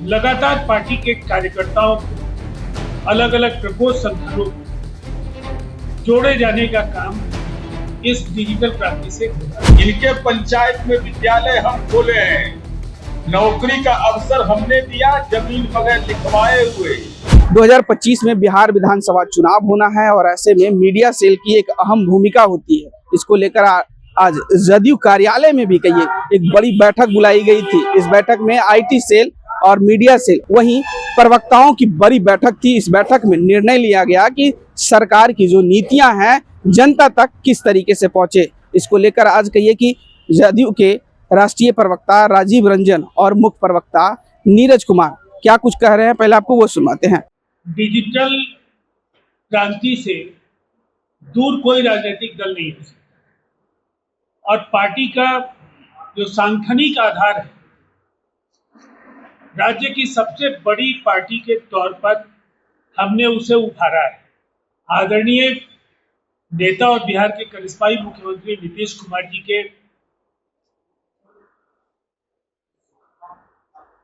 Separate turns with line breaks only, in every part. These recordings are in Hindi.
लगातार पार्टी के कार्यकर्ताओं को अलग अलग प्रकोष्ठ संगठनों को जोड़े जाने का काम इस डिजिटल क्रांति से हो रहा है।
इनके पंचायत में विद्यालय हम खोले हैं, नौकरी का अवसर हमने दिया, जमीन बगैर लिखवाए हुए।
2025 में बिहार विधानसभा चुनाव होना है और ऐसे में मीडिया सेल की एक अहम भूमिका होती है। इसको लेकर आज जदयू कार्यालय में भी कहिए एक बड़ी बैठक बुलाई गई थी। इस बैठक में आईटी सेल और मीडिया सेल वहीं प्रवक्ताओं की बड़ी बैठक थी। इस बैठक में निर्णय लिया गया कि सरकार की जो नीतियां हैं जनता तक किस तरीके से पहुंचे। इसको लेकर आज कहिए कि जदयू के राष्ट्रीय प्रवक्ता राजीव रंजन और मुख्य प्रवक्ता नीरज कुमार क्या कुछ कह रहे हैं, पहले आपको वो सुनाते हैं।
डिजिटल क्रांति से दूर कोई राजनीतिक दल नहीं हो सकता और पार्टी का जो सांगठनिक आधार है, राज्य की सबसे बड़ी पार्टी के तौर पर हमने उसे उभारा है। आदरणीय नेता और बिहार के करिश्माई मुख्यमंत्री नीतीश कुमार जी के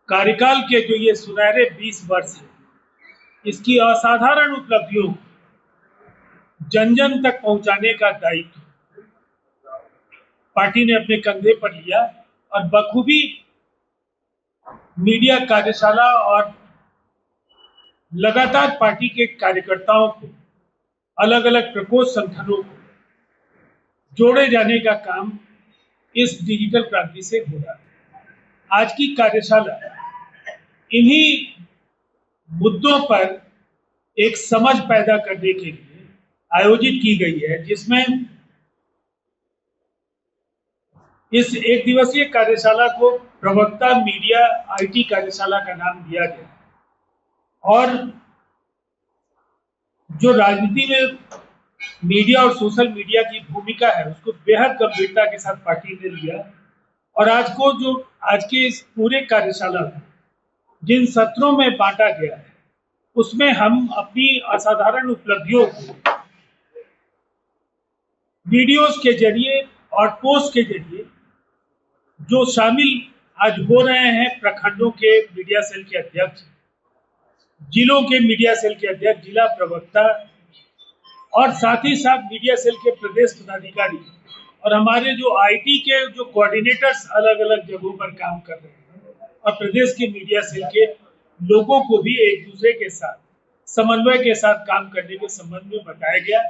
कार्यकाल के जो ये सुनहरे 20 वर्ष है, इसकी असाधारण उपलब्धियों को जन जन तक पहुंचाने का दायित्व पार्टी ने अपने कंधे पर लिया और बखूबी मीडिया कार्यशाला और लगातार पार्टी के कार्यकर्ताओं को अलग अलग प्रकोष्ठ संगठनों को जोड़े जाने का काम इस डिजिटल क्रांति से हो रहा है। आज की कार्यशाला इन्हीं मुद्दों पर एक समझ पैदा करने के लिए आयोजित की गई है, जिसमें इस एक दिवसीय कार्यशाला को प्रवक्ता मीडिया आईटी कार्यशाला का नाम दिया गया और जो राजनीति में मीडिया और सोशल मीडिया की भूमिका है उसको बेहद गंभीरता के साथ पार्टी ने लिया। और आज के इस पूरे कार्यशाला में जिन सत्रों में बांटा गया है उसमें हम अपनी असाधारण उपलब्धियों को वीडियोस के जरिए और पोस्ट के जरिए जो शामिल आज हो रहे हैं, प्रखंडों के मीडिया सेल के अध्यक्ष, जिलों के मीडिया सेल के अध्यक्ष, जिला प्रवक्ता और साथ ही साथ मीडिया सेल के प्रदेश पदाधिकारी और हमारे जो आईटी के जो कोऑर्डिनेटर्स अलग अलग जगहों पर काम कर रहे हैं और प्रदेश के मीडिया सेल के लोगों को भी एक दूसरे के साथ समन्वय के साथ काम करने के संबंध में बताया गया।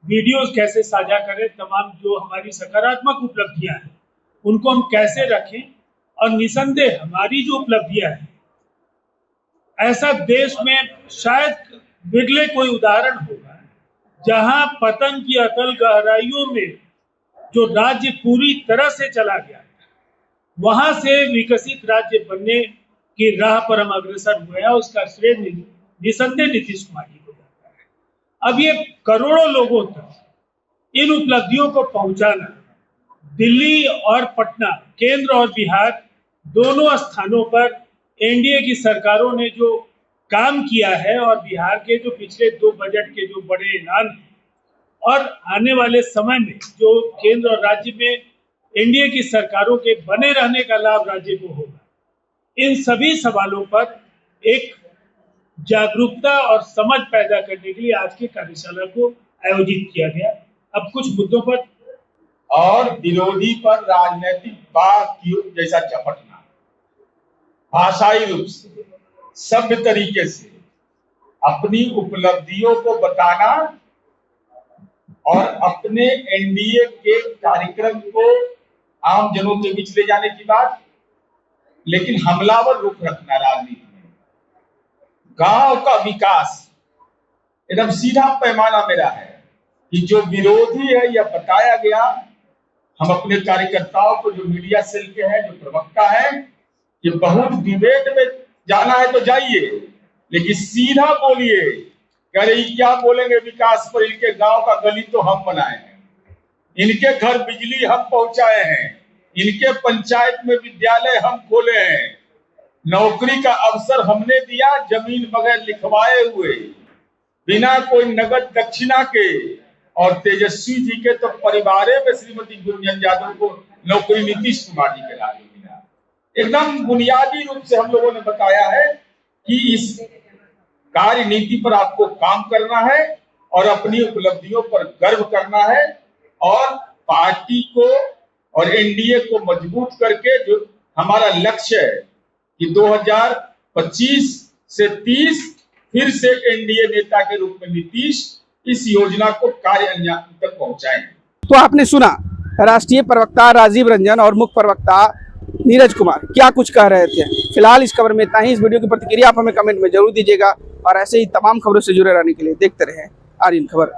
वीडियोस कैसे साझा करें, तमाम जो हमारी सकारात्मक उपलब्धियां हैं उनको हम कैसे रखें और निसंदेह हमारी जो उपलब्धियां हैं, ऐसा देश में शायद बिरले कोई उदाहरण होगा जहां पतन की अतल गहराइयों में जो राज्य पूरी तरह से चला गया, वहां से विकसित राज्य बनने की राह पर हम अग्रसर हुए हैं। उसका श्रेय निसंदेह नीतीश कुमार जी को जाता है। अब ये करोड़ों लोगों तक इन उपलब्धियों को पहुंचाना, दिल्ली और पटना, केंद्र और बिहार दोनों स्थानों पर एनडीए की सरकारों ने जो काम किया है और बिहार के जो पिछले 2 बजट के जो बड़े ऐलान हैं और आने वाले समय में जो केंद्र और राज्य में एनडीए की सरकारों के बने रहने का लाभ राज्य को होगा, इन सभी सवालों पर एक जागरूकता और समझ पैदा करने के लिए आज की कार्यशाला को आयोजित किया गया। अब कुछ मुद्दों पर
और विरोधी पर राजनीतिक बाग की जैसा चपटना, भाषाई रूप से, सभ्य तरीके से अपनी उपलब्धियों को बताना और अपने एनडीए के कार्यक्रम को आम जनों के बीच ले जाने की बात, लेकिन हमलावर रुख रखना राजनीति में। गांव का विकास एकदम सीधा पैमाना मेरा है कि जो विरोधी है यह बताया गया, हम अपने कार्यकर्ताओं को जो मीडिया सेल के हैं, जो प्रवक्ता है, कि बहुत डिबेट में जाना है तो जाइए, लेकिन सीधा बोलिए। कह रहे क्या बोलेंगे विकास पर, इनके गांव का गली तो हम बनाए हैं, इनके घर बिजली हम पहुंचाए हैं, इनके पंचायत में विद्यालय हम खोले हैं, नौकरी का अवसर हमने दिया, जमीन बगैर लिखवाए हुए, बिना कोई नगद दक्षिणा के। और तेजस्वी जी के तो परिवार में श्रीमती गुंजन यादव को नौकरी नीतीश कुमार जी के लागे मिला। एकदम बुनियादी रूप से हम लोगों ने बताया है कि इस कार्य नीति पर आपको काम करना है और अपनी उपलब्धियों पर गर्व करना है और पार्टी को और एनडीए को मजबूत करके जो हमारा लक्ष्य है कि 2025 से 30 फिर से एनडीए नेता के रूप में नीतीश इस योजना को कार्य अंजाम तक पहुंचाएंगे।
तो आपने सुना राष्ट्रीय प्रवक्ता राजीव रंजन और मुख्य प्रवक्ता नीरज कुमार क्या कुछ कह रहे थे। फिलहाल इस खबर में इतना ही। इस वीडियो की प्रतिक्रिया आप हमें कमेंट में जरूर दीजिएगा और ऐसे ही तमाम खबरों से जुड़े रहने के लिए देखते रहें आर्यन खबर।